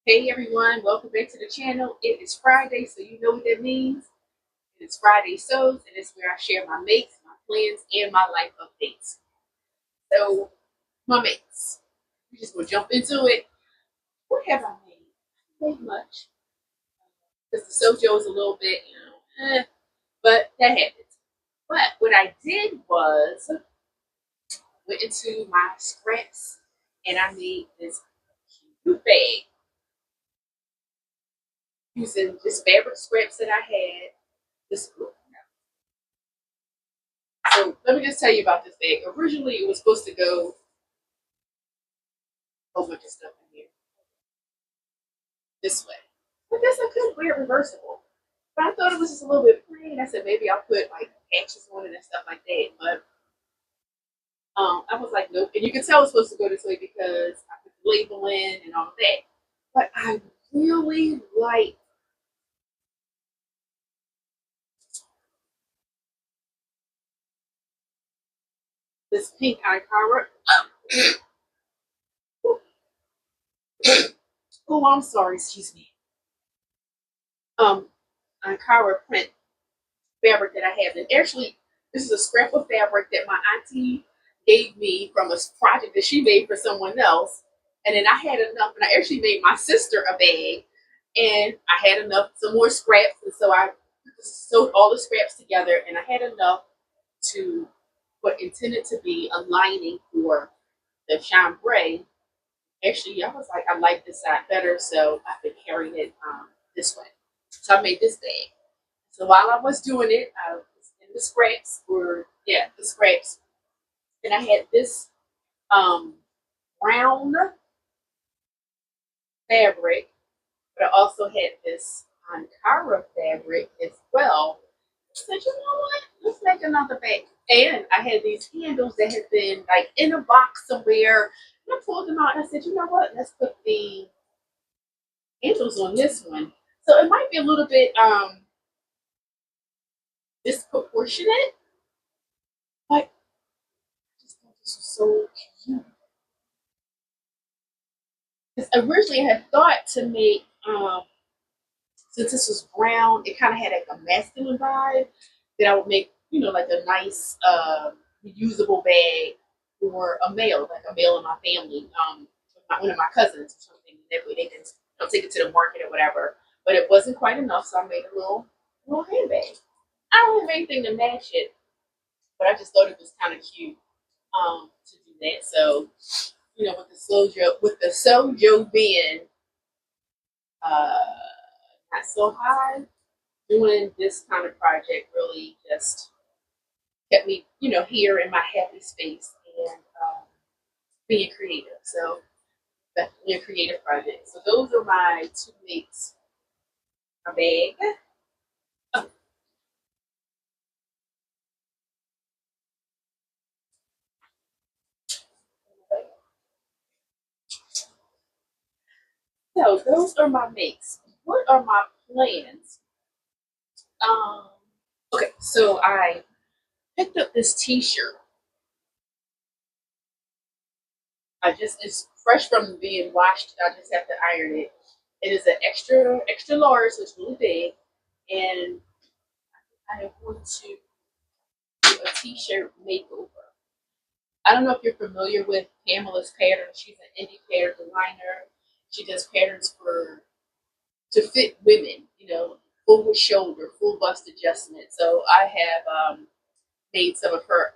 Hey everyone, welcome back to the channel. It is Friday, so you know what that means. It is Friday Sews, and it's where I share my makes, my plans, and my life updates. So, my makes. We're just gonna jump into it. What have I made? I haven't made much. Because the sojo is a little bit, but that happens. But what I did was went into my scraps and I made this cute bag using just fabric scraps that I had. This So let me just tell you about this bag. Originally, it was supposed to go a whole bunch of stuff in here this way. But guess I couldn't wear it reversible. But I thought it was just a little bit plain. I said maybe I'll put like patches on it and stuff like that. But I was like, nope. And you can tell it's supposed to go this way because I put the label in and all of that. But I really like this pink Ankara. Oh, I'm sorry. Excuse me. Um, Ankara print fabric that I have. And actually, this is a scrap of fabric that my auntie gave me from a project that she made for someone else. And then I had enough, and I actually made my sister a bag, and I had enough, some more scraps, and so I sewed all the scraps together, and I had enough to what intended to be a lining for the chambray. Actually, I was like, I like this side better, so I've been carrying it this way. So I made this bag. So while I was doing it, I was in the scraps, the scraps, and I had this um, brown fabric, but I also had this Ankara fabric as well. I said, you know what? Let's make another bag. And I had these handles that had been like in a box somewhere. And I pulled them out and I said, you know what? Let's put the handles on this one. So it might be a little bit disproportionate, but I just thought this was so cute. Because originally I had thought to make, since this was brown, it kind of had like a masculine vibe, that I would make, like a nice reusable bag for a male, like a male in my family, one of my cousins or something. That way they can take it to the market or whatever. But it wasn't quite enough, so I made a little handbag. I don't have anything to match it, but I just thought it was kind of cute to do that. So, with the sojo being uh, not so high, doing this kind of project really just kept me, here in my happy space and being creative. So definitely a creative project. So those are my two makes. My bag. Oh, so those are my makes. What are my plans? Um, okay, so I picked up this T-shirt. It's fresh from being washed. I just have to iron it. It is an extra large, so it's really big, and I am going to do a T-shirt makeover. I don't know if you're familiar with Pamela's patterns. She's an indie pattern designer. She does patterns for to fit women, full with shoulder, full bust adjustment. So I have made some of her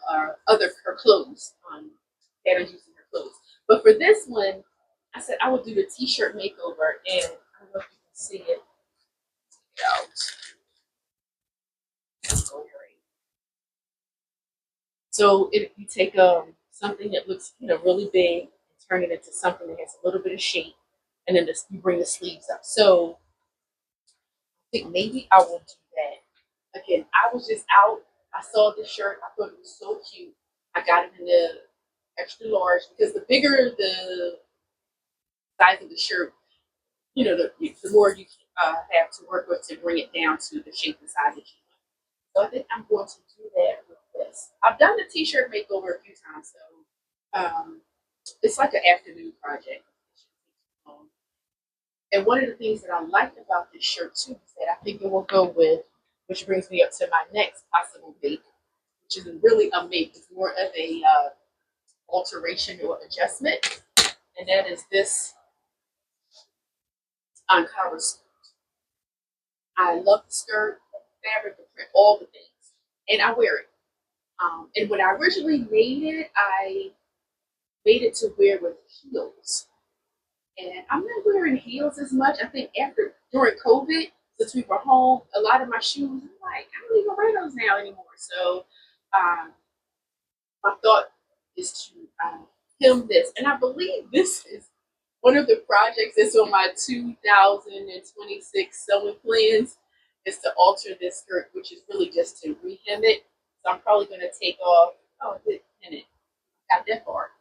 clothes, patterns using her clothes. But for this one, I said I would do the T-shirt makeover, and I don't know if you can see it. Out. So you take something that looks really big and turn it into something that has a little bit of shape, and then you bring the sleeves up. So I think maybe I will do that. Again, I was just out. I saw this shirt. I thought it was so cute. I got it in the extra large because the bigger the size of the shirt, the more you have to work with to bring it down to the shape and size that you want. So I think I'm going to do that with this. I've done the T-shirt makeover a few times, so it's like an afternoon project. And one of the things that I liked about this shirt too is that I think it will go with, which brings me up to my next possible make, which isn't really a make, it's more of a alteration or adjustment, and that is this Ankara skirt. I love the skirt, the fabric, the print, all the things, and I wear it. And when I originally made it, I made it to wear with heels. And I'm not wearing heels as much. I think after during COVID, since we were home, a lot of my shoes, I'm like, I don't even wear those now anymore. So um, my thought is to hem this. And I believe this is one of the projects that's on my 2026 sewing plans is to alter this skirt, which is really just to rehem it. So I'm probably going to take off, oh, I did hem it. Got that far.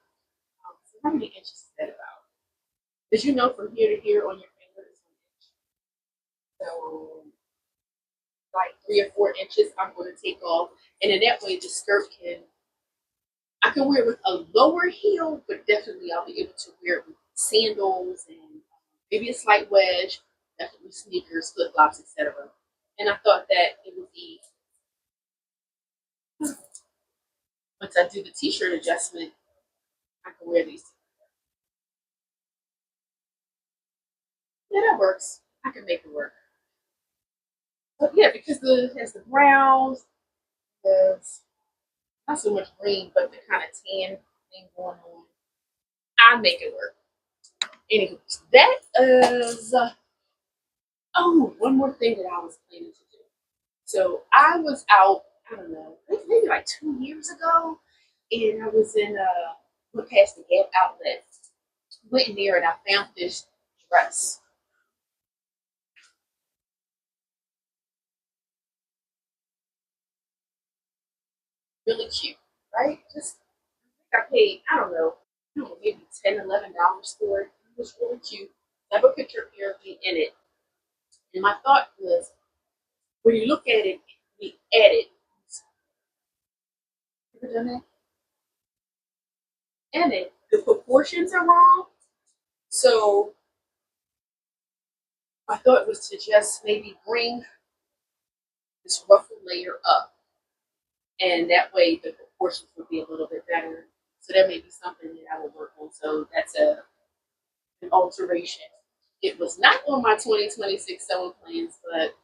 So how many inches is that about? Did you know from here to here on your finger is 1 inch? So like 3 or 4 inches I'm going to take off. And in that way the skirt I can wear it with a lower heel, but definitely I'll be able to wear it with sandals and maybe a slight wedge, definitely sneakers, flip flops, etc. And I thought that it would be, once I do the t-shirt adjustment, I can wear these. Yeah, that works. I can make it work. But yeah, because it has the browns, there's not so much green, but the kind of tan thing going on. I make it work. Anyway, that is. Oh, one more thing that I was planning to do. So I was out. I don't know, maybe like 2 years ago, and I was in went past the Gap outlet, went in there, and I found this dress. Really cute, right? Just I paid. I don't know, maybe $10, $11 for it. It was really cute. I have a picture here of me in it, and my thought was, when you look at it, the edit. Ever done that? Edit. The proportions are wrong. So my thought was to just maybe bring this ruffle layer up, and that way the proportions would be a little bit better. So that may be something that I will work on. So that's an alteration. It was not on my 2026 sewing plans, but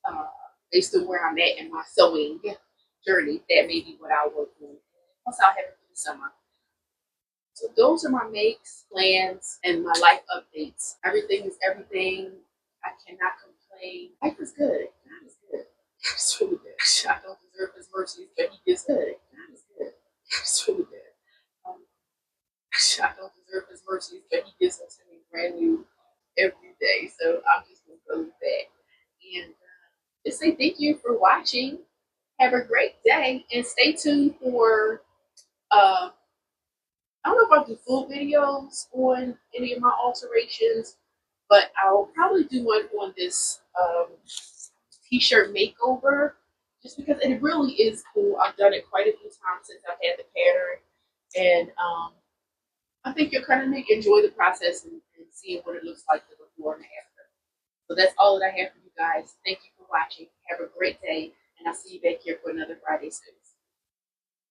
uh, based on where I'm at in my sewing journey, that may be what I'll work on. Plus, I'll have it for the summer. So those are my makes, plans, and my life updates. Everything is everything. I cannot complain. Life is good. God is good. It's really good. I don't deserve his mercies, but he is good. God is good. It's really good. Um, I don't deserve his mercies, but he gives them to me brand new every day. So I'm just going to go with that. And just say thank you for watching. Have a great day and stay tuned for I don't know if I'll do full videos on any of my alterations, but I'll probably do one on this t-shirt makeover just because it really is cool. I've done it quite a few times since I've had the pattern, and I think you'll kind of enjoy the process and seeing what it looks like the before and after. So that's all that I have for you guys. Thank you for watching. Have a great day, and I'll see you back here for another Friday soon.